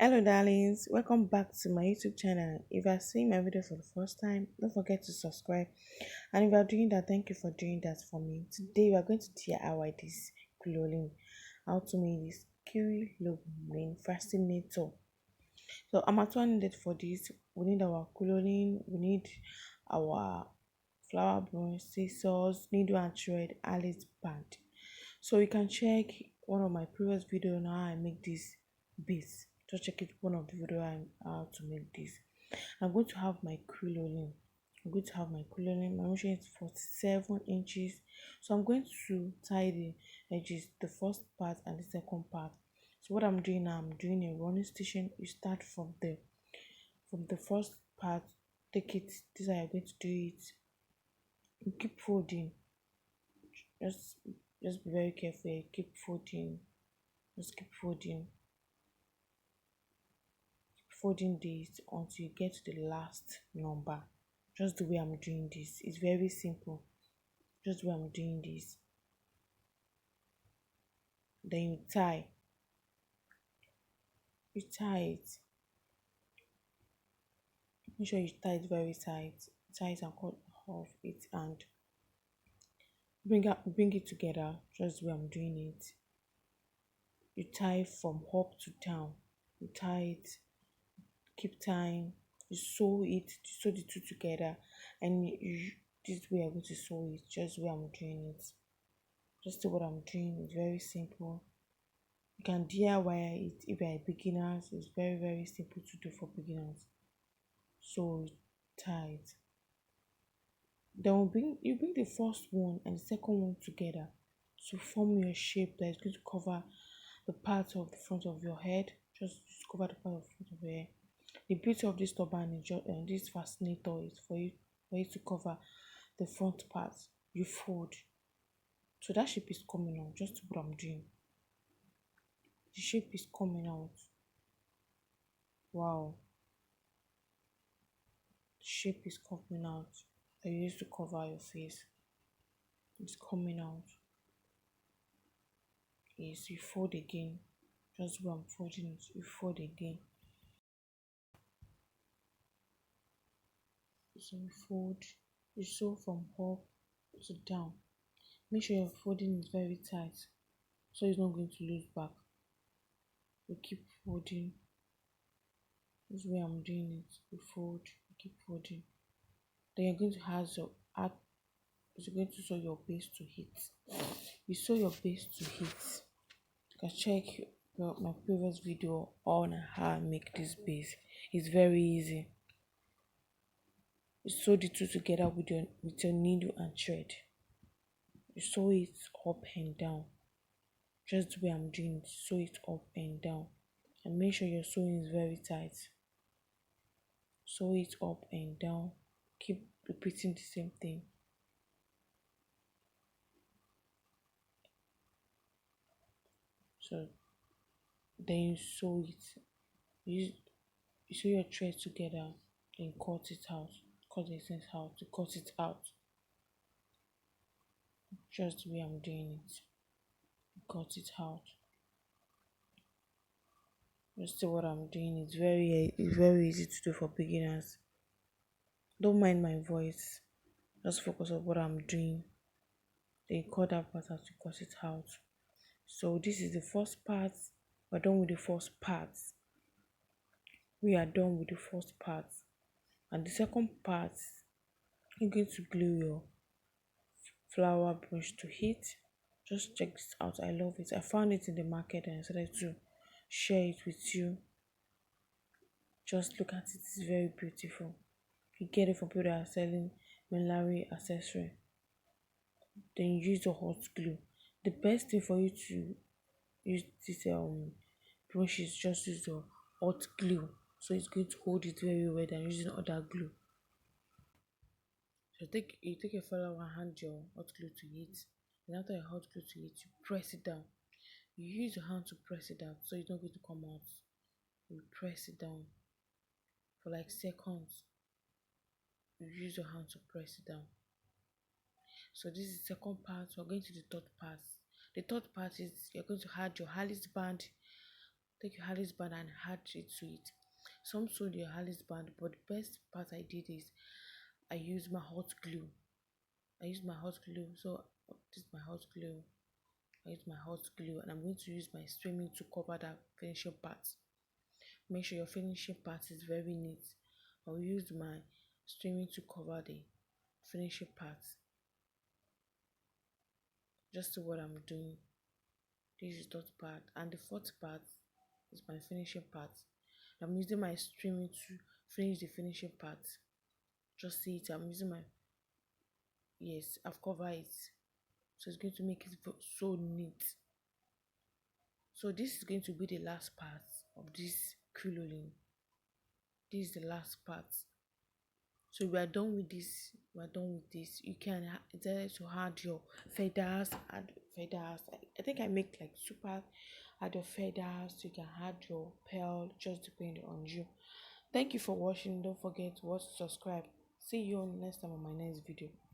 Hello darlings, welcome back to my YouTube channel. If you are seeing my video for the first time, don't forget to subscribe. And if you are doing that, thank you for doing that for me. Today we are going to DIY this Criloline. How to make this Criloline fascinator. So I'm actually needed for this. We need our Criloline, we need our flower brush, scissors, needle and thread, Alice band. So you can check one of my previous video on how I make this base. Just check it one of the video on how to make this. I'm going to have my Criloline. I'm going to have my Criloline. My measure is 47 inches. So I'm going to tie the edges, the first part and the second part. So what I'm doing now, I'm doing a running station. You start from the first part, take it. This is how you're going to do it. You keep folding. Just just be very careful. Keep folding. Just keep folding this until you get to the last number. Just the way I'm doing this. It's very simple. Just the way I'm doing this. Then you tie. You tie it. Make sure you tie it very tight. Tie it and cut off it and bring it together. Just the way I'm doing it. You tie from up to down. You tie it. Keep tying. You sew it. You sew the two together, and this way I'm going to sew it. Just the way I'm doing it. Just do what I'm doing. It's very simple. You can DIY it if you're beginners. It's very simple to do for beginners. So tie it. Then you bring the first one and the second one together to form your shape that is going to cover the part of the front of your head. Just cover the part of the front of your head. The beauty of this turban is this fascinator is for you to cover the front part. You fold. So that shape is coming out. Just what I'm doing. The shape is coming out. Wow. The shape is coming out. That you used to cover your face. It's coming out. Yes, you fold again. Just what I'm folding it. You fold again. So you fold. You sew from up to down. Make sure your folding is very tight so it's not going to lose back. You keep folding. This way I'm doing it. You fold, you keep folding. Then you're going to add you're going to sew your base to heat. You sew your base to heat. You can check my previous video on how I make this base. It's very easy. You sew the two together with your needle and thread. You sew it up and down. Just the way I'm doing it. Sew it up and down. And make sure your sewing is very tight. Sew it up and down. Keep repeating the same thing. So then you sew it. You sew your thread together. Then cut it out. Cut the essence out. To cut it out. Just the way I'm doing it. Cut it out. Just what I'm doing. It's very easy to do for beginners. Don't mind my voice. Just focus on what I'm doing. Then cut that part out to cut it out. So this is the first part. We're done with the first part. We are done with the first part. And the second part, you're going to glue your flower brush to heat. Just check this out. I love it. I found it in the market and I decided to share it with you. Just look at it. It's very beautiful. You get it from people that are selling millinery accessory. Then you use your hot glue. The best thing for you to use this brush is just use your hot glue, so it's going to hold it very well than using other glue. So you take your flower and hand your hot glue to it. And after your hot glue to it, you press it down. You use your hand to press it down so it's not going to come out. You press it down for like seconds. You use your hand to press it down. So this is the second part. We're going to the third part. The third part is you're going to add your Alice band take your Alice band and add it to it. Some sold your Alice band, but the best part I did is I used my hot glue. I used my hot glue. So this is my hot glue. I use my hot glue and I'm going to use my streaming to cover that finishing part. Make sure your finishing part is very neat. I'll use my streaming to cover the finishing part. Just see what I'm doing. This is third part and the fourth part is my finishing part. I'm using my streaming to finish the finishing part. Just see it. I'm using my, yes, I've covered it. So it's going to make it so neat. So this is going to be the last part of this Criloline. This is the last part. So we are done with this. We are done with this. You can decide to add your feathers. Add feathers. I think I make like super. Add your feathers. You can add your pearl. Just depending on you. Thank you for watching. Don't forget to watch, subscribe. See you on next time on my next video.